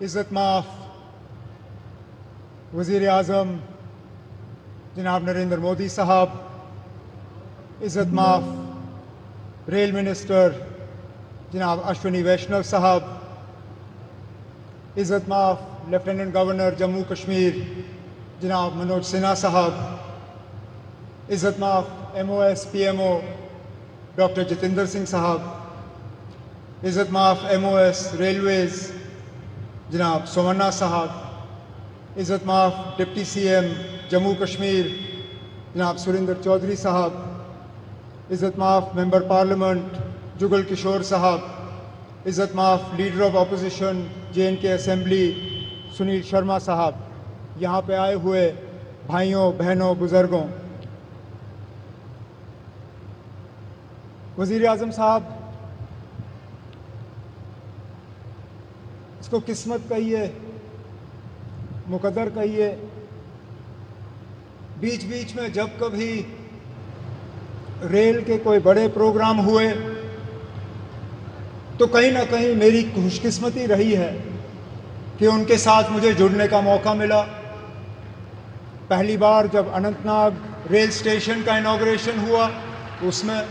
इज़्ज़त माफ़ वज़ीर आज़म जनाब नरेंद्र मोदी साहब, इज़्ज़त माफ़ रेल मिनिस्टर जनाब अश्विनी वैष्णव साहब, इज़्ज़त माफ़ लेफ्टिनेंट गवर्नर जम्मू कश्मीर जनाब मनोज सिन्हा साहब, इज़्ज़त माफ़ MOS PMO doctor Jitendra Singh साहब, इज़्ज़त माफ़ MOS रेलवेज़ जनाब सोमन्ना साहब, इज़्ज़त माफ़ डिप्टी CM जम्मू कश्मीर जनाब सुरेंद्र चौधरी साहब, इज़्ज़त माफ़ मेंबर पार्लियामेंट जुगल किशोर साहब, इज़्ज़त माफ़ leader of opposition JNK assembly Sunil Sharma साहब, यहाँ पे आए हुए भाइयों बहनों बुज़ुर्गों, वज़ीर आज़म साहब, इसको किस्मत कहिए, मुकद्दर कहिए, बीच बीच में जब कभी रेल के कोई बड़े प्रोग्राम हुए तो कहीं ना कहीं मेरी खुशकिस्मती रही है कि उनके साथ मुझे जुड़ने का मौका मिला। पहली बार जब अनंतनाग रेल स्टेशन का इनॉग्रेशन हुआ उसमें,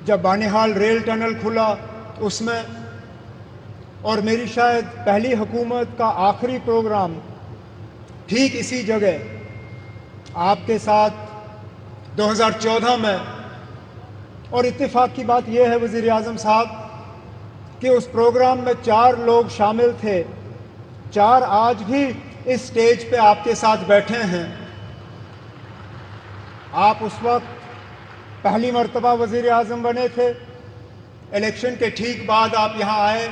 जब बानिहाल रेल टनल खुला उसमें, और मेरी शायद पहली हुकूमत का आखिरी प्रोग्राम ठीक इसी जगह आपके साथ 2014 में। और इत्तेफाक की बात यह है वज़ीर आज़म साहब कि उस प्रोग्राम में 4 लोग शामिल थे, 4 आज भी इस स्टेज पे आपके साथ बैठे हैं। आप उस वक्त पहली मर्तबा वज़ीर आज़म बने थे, इलेक्शन के ठीक बाद आप यहाँ आए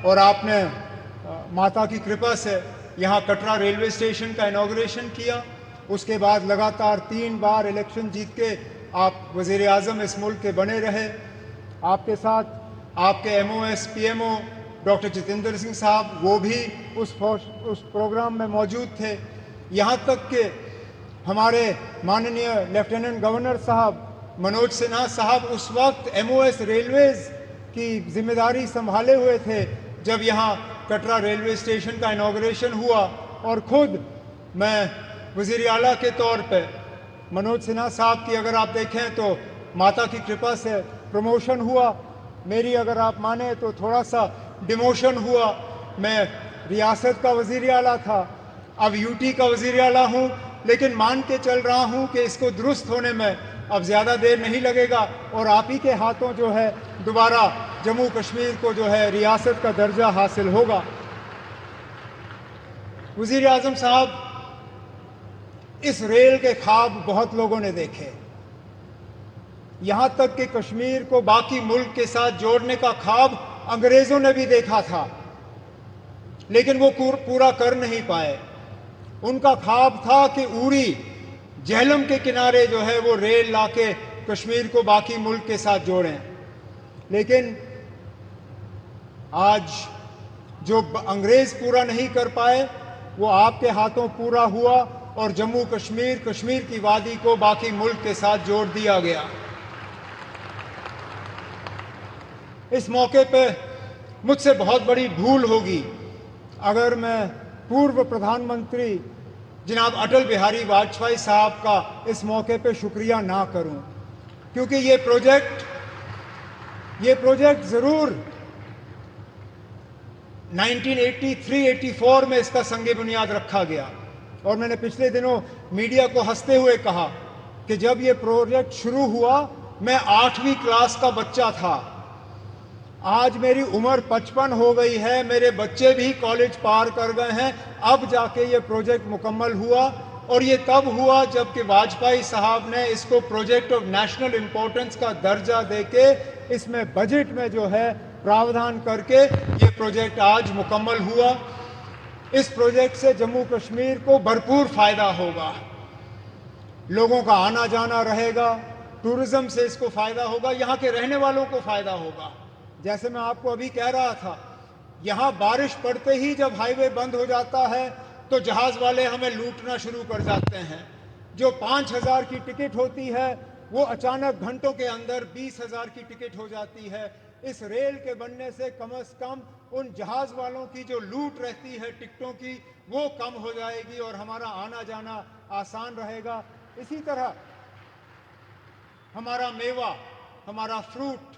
और आपने माता की कृपा से यहाँ कटरा रेलवे स्टेशन का इनॉग्रेशन किया। उसके बाद लगातार 3 बार इलेक्शन जीत के आप वज़ीर आज़म इस मुल्क के बने रहे। आपके साथ आपके MOS PMO doctor Jitendra Singh साहब, वो भी उस प्रोग्राम में मौजूद थे। यहाँ तक कि हमारे माननीय लेफ्टिनेंट गवर्नर साहब मनोज सिन्हा साहब उस वक्त MOS रेलवेज़ की जिम्मेदारी संभाले हुए थे जब यहाँ कटरा रेलवे स्टेशन का इनॉग्रेशन हुआ। और ख़ुद मैं वज़ीर आला के तौर पे मनोज सिन्हा साहब की अगर आप देखें तो माता की कृपा से प्रमोशन हुआ, मेरी अगर आप माने तो थोड़ा सा डिमोशन हुआ। मैं रियासत का वज़ीर आला था, अब UT का वज़ीर आला हूँ, लेकिन मान के चल रहा हूँ कि इसको दुरुस्त होने में अब ज़्यादा देर नहीं लगेगा और आप ही के हाथों जो है दोबारा जम्मू कश्मीर को जो है रियासत का दर्जा हासिल होगा। वज़ीर आज़म साहब, इस रेल के ख्वाब बहुत लोगों ने देखे, यहाँ तक कि कश्मीर को बाकी मुल्क के साथ जोड़ने का ख्वाब अंग्रेज़ों ने भी देखा था, लेकिन वो पूरा कर नहीं पाए। उनका ख्वाब था कि उरी झेलम के किनारे जो है वो रेल लाके कश्मीर को बाकी मुल्क के साथ जोड़ें, लेकिन आज जो अंग्रेज़ पूरा नहीं कर पाए वो आपके हाथों पूरा हुआ और जम्मू कश्मीर, कश्मीर की वादी को बाकी मुल्क के साथ जोड़ दिया गया। इस मौके पे मुझसे बहुत बड़ी भूल होगी अगर मैं पूर्व प्रधानमंत्री जनाब अटल बिहारी वाजपेयी साहब का इस मौके पे शुक्रिया ना करूं, क्योंकि ये प्रोजेक्ट ज़रूर 1983-84 में इसका संगे बुनियाद रखा गया। और मैंने पिछले दिनों मीडिया को हंसते हुए कहा कि जब ये प्रोजेक्ट शुरू हुआ मैं 8वीं क्लास का बच्चा था। आज मेरी उम्र 55 हो गई है, मेरे बच्चे भी कॉलेज पार कर गए हैं, अब जाके ये प्रोजेक्ट मुकम्मल हुआ। और ये तब हुआ जबकि वाजपेयी साहब ने इसको प्रोजेक्ट ऑफ नेशनल इम्पोर्टेंस का दर्जा देके इसमें बजट में जो है प्रावधान करके ये प्रोजेक्ट आज मुकम्मल हुआ। इस प्रोजेक्ट से जम्मू कश्मीर को भरपूर फ़ायदा होगा, लोगों का आना जाना रहेगा, टूरिज़्म से इसको फ़ायदा होगा, यहाँ के रहने वालों को फ़ायदा होगा। जैसे मैं आपको अभी कह रहा था, यहाँ बारिश पड़ते ही जब हाईवे बंद हो जाता है तो जहाज़ वाले हमें लूटना शुरू कर जाते हैं। जो 5,000 की टिकट होती है वो अचानक घंटों के अंदर 20,000 की टिकट हो जाती है। इस रेल के बनने से कम उन जहाज़ वालों की जो लूट रहती है टिकटों की, वो कम हो जाएगी और हमारा आना जाना आसान रहेगा। इसी तरह हमारा मेवा, हमारा फ्रूट,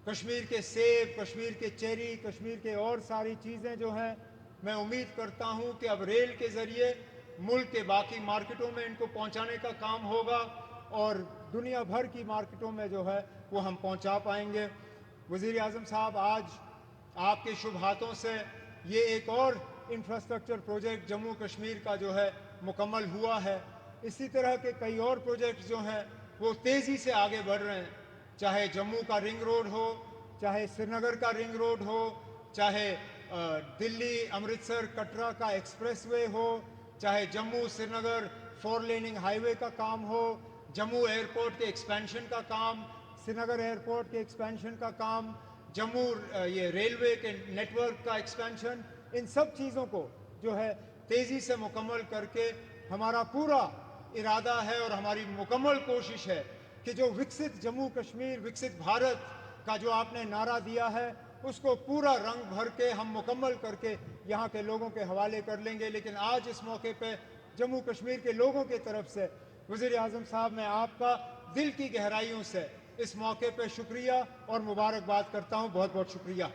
कश्मीर के सेब, कश्मीर के चेरी, कश्मीर के और सारी चीज़ें जो हैं, मैं उम्मीद करता हूं कि अब रेल के ज़रिए मुल्क के बाकी मार्केटों में इनको पहुंचाने का काम होगा और दुनिया भर की मार्केटों में जो है वो हम पहुंचा पाएंगे। वज़ीर आज़म साहब, आज आपके शुभ हाथों से ये एक और इंफ्रास्ट्रक्चर प्रोजेक्ट जम्मू कश्मीर का जो है मुकम्मल हुआ है। इसी तरह के कई और प्रोजेक्ट्स जो हैं वो तेज़ी से आगे बढ़ रहे हैं, चाहे जम्मू का रिंग रोड हो, चाहे श्रीनगर का रिंग रोड हो, चाहे दिल्ली अमृतसर कटरा का एक्सप्रेसवे हो, चाहे जम्मू श्रीनगर 4 लेनिंग हाईवे का काम हो, जम्मू एयरपोर्ट के एक्सपेंशन का काम, श्रीनगर एयरपोर्ट के एक्सपेंशन का काम, जम्मू ये रेलवे के नेटवर्क का एक्सपेंशन, इन सब चीज़ों को जो है तेज़ी से मुकम्मल करके हमारा पूरा इरादा है और हमारी मुकम्मल कोशिश है कि जो विकसित जम्मू कश्मीर, विकसित भारत का जो आपने नारा दिया है, उसको पूरा रंग भर के हम मुकम्मल करके यहाँ के लोगों के हवाले कर लेंगे। लेकिन आज इस मौके पे जम्मू कश्मीर के लोगों की तरफ से वज़ीर आज़म साहब, मैं आपका दिल की गहराइयों से इस मौके पे शुक्रिया और मुबारकबाद करता हूँ। बहुत बहुत शुक्रिया।